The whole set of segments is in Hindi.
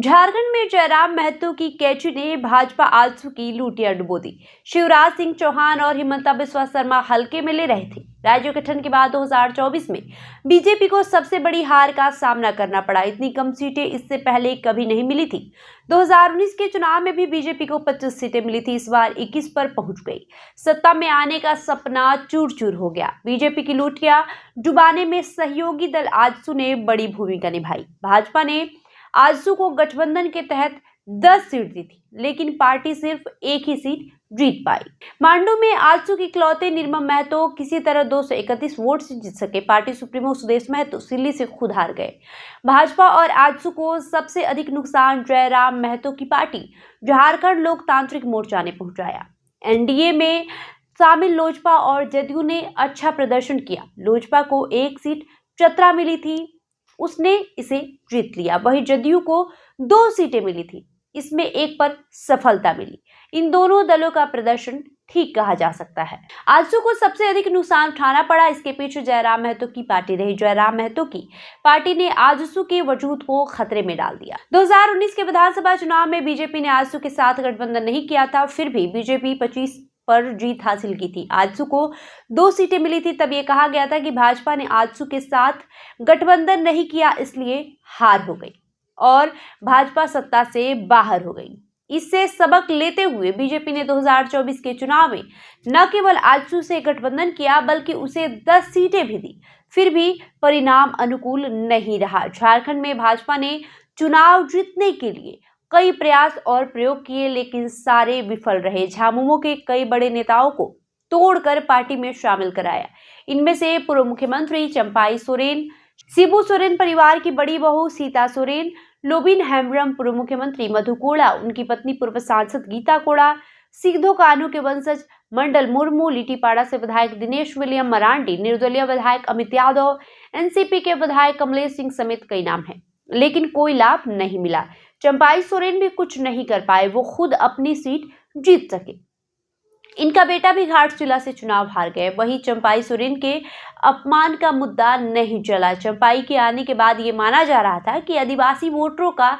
झारखंड में जयराम महतो की कैची ने भाजपा आजसू की लूटियां डुबो दी। शिवराज सिंह चौहान और हिमंता बिस्वा शर्मा हल्के में ले रहे थे। राज्य गठन के बाद 2024 में बीजेपी को सबसे बड़ी हार का सामना करना पड़ा। इतनी कम सीटें इससे पहले कभी नहीं मिली थी। 2019 के चुनाव में भी बीजेपी को 25 सीटें मिली थी। इस बार 21 पर पहुंच गई। सत्ता में आने का सपना चूर चूर हो गया। बीजेपी की लूटियां डुबाने में सहयोगी दल आजसू ने बड़ी भूमिका निभाई। भाजपा ने आजसू को गठबंधन के तहत 10 सीट दी थी, लेकिन पार्टी सिर्फ एक ही सीट जीत पाई। मांडू में आजसू की इकलौते निर्मम महतो किसी तरह 231 वोट से जीत सके। पार्टी सुप्रीमो सुदेश महतो सिल्ली से खुद हार गए। भाजपा और आजसू को सबसे अधिक नुकसान जयराम महतो की पार्टी झारखंड लोकतांत्रिक मोर्चा ने पहुंचाया। एनडीए में शामिल लोजपा और जदयू ने अच्छा प्रदर्शन किया। लोजपा को एक सीट चतरा मिली थी, उसने इसे जीत लिया। वहीं जदयू को 2 सीटें मिली थी, इसमें एक पर सफलता मिली। इन दोनों दलों का प्रदर्शन ठीक कहा जा सकता है। आजसू को सबसे अधिक नुकसान उठाना पड़ा। इसके पीछे जयराम महतो की पार्टी रही। जयराम महतो की पार्टी ने आजसू के वजूद को खतरे में डाल दिया। 2019 के विधानसभा चुनाव में बीजेपी ने आजसू के साथ गठबंधन नहीं किया था, फिर भी बीजेपी 25 पर जीत हासिल की थी। आजसू को 2 सीटें मिली थी। तब यह कहा गया था कि भाजपा ने आजसू के साथ गठबंधन नहीं किया, इसलिए हार हो गई और भाजपा सत्ता से बाहर हो गई। इससे सबक लेते हुए बीजेपी ने 2024 के चुनाव में न केवल आजसू से गठबंधन किया, बल्कि उसे 10 सीटें भी दी। फिर भी परिणाम अनुकूल नहीं रहा। झारखंड में भाजपा ने चुनाव जीतने के लिए कई प्रयास और प्रयोग किए, लेकिन सारे विफल रहे। झामुमो के कई बड़े नेताओं को तोड़कर पार्टी में शामिल कराया। इनमें से पूर्व मुख्यमंत्री चंपाई सोरेन, शिबू सोरेन परिवार की बड़ी बहू सीता सोरेन, लोबिन हेम्ब्रम, पूर्व मुख्यमंत्री मधु कोड़ा, उनकी पत्नी पूर्व सांसद गीता कोड़ा, सिद्धो कान्हू के वंशज मंडल मुर्मू, लिटीपाड़ा से विधायक दिनेश विलियम मरांडी, निर्दलीय विधायक अमित यादव, एनसीपी के विधायक कमलेश सिंह समेत कई नाम हैं, लेकिन कोई लाभ नहीं मिला। चंपाई सोरेन भी कुछ नहीं कर पाए, वो खुद अपनी सीट जीत सके। इनका बेटा भी घाटशिला से चुनाव हार गए। वहीं चंपाई सोरेन के अपमान का मुद्दा नहीं चला। चंपाई के आने के बाद ये माना जा रहा था कि आदिवासी वोटरों का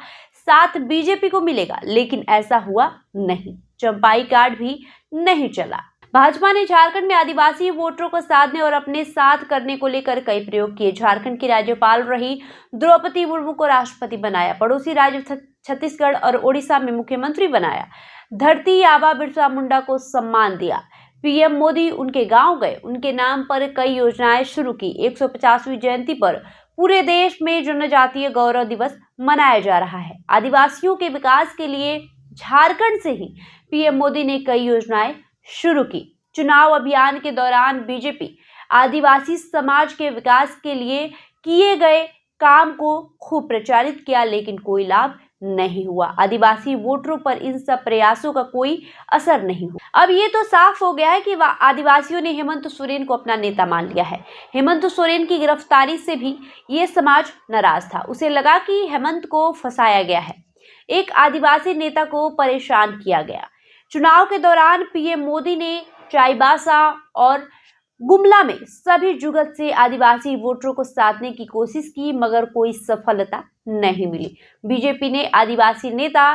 साथ बीजेपी को मिलेगा, लेकिन ऐसा हुआ नहीं। चंपाई कार्ड भी नहीं चला। भाजपा ने झारखंड में आदिवासी वोटरों को साधने और अपने साथ करने को लेकर कई प्रयोग किए। झारखंड की राज्यपाल रही द्रौपदी मुर्मू को राष्ट्रपति बनाया। पड़ोसी राज्य छत्तीसगढ़ और ओडिशा में मुख्यमंत्री बनाया। धरती आबा बिरसा मुंडा को सम्मान दिया। पीएम मोदी उनके गांव गए, उनके नाम पर कई योजनाएं शुरू की। 150वीं जयंती पर पूरे देश में जनजातीय गौरव दिवस मनाया जा रहा है। आदिवासियों के विकास के लिए झारखंड से ही पीएम मोदी ने कई योजनाएं शुरू की। चुनाव अभियान के दौरान बीजेपी आदिवासी समाज के विकास के लिए किए गए काम को खूब प्रचारित किया, लेकिन कोई लाभ नहीं हुआ। आदिवासी वोटरों पर इन सब प्रयासों का कोई असर नहीं हुआ। अब ये तो साफ हो गया है कि आदिवासियों ने हेमंत सोरेन को अपना नेता मान लिया है। हेमंत सोरेन की गिरफ्तारी से भी ये समाज नाराज था। उसे लगा कि हेमंत को फंसाया गया है, एक आदिवासी नेता को परेशान किया गया। चुनाव के दौरान पीएम मोदी ने चाईबासा और गुमला में सभी जुगत से आदिवासी वोटरों को साधने की कोशिश की, मगर कोई सफलता नहीं मिली। बीजेपी ने आदिवासी नेता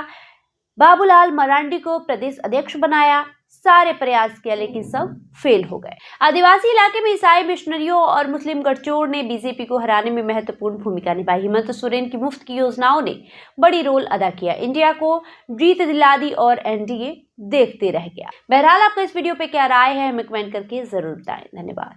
बाबूलाल मरांडी को प्रदेश अध्यक्ष बनाया। सारे प्रयास किया, लेकिन सब फेल हो गए। आदिवासी इलाके में ईसाई मिशनरियों और मुस्लिम गठजोड़ ने बीजेपी को हराने में महत्वपूर्ण भूमिका निभाई। हेमंत सोरेन की मुफ्त की योजनाओं ने बड़ी रोल अदा किया। इंडिया को जीत दिला दी और एनडीए देखते रह गया। बहरहाल आपका इस वीडियो पे क्या राय है, हमें कमेंट करके जरूर बताएं। धन्यवाद।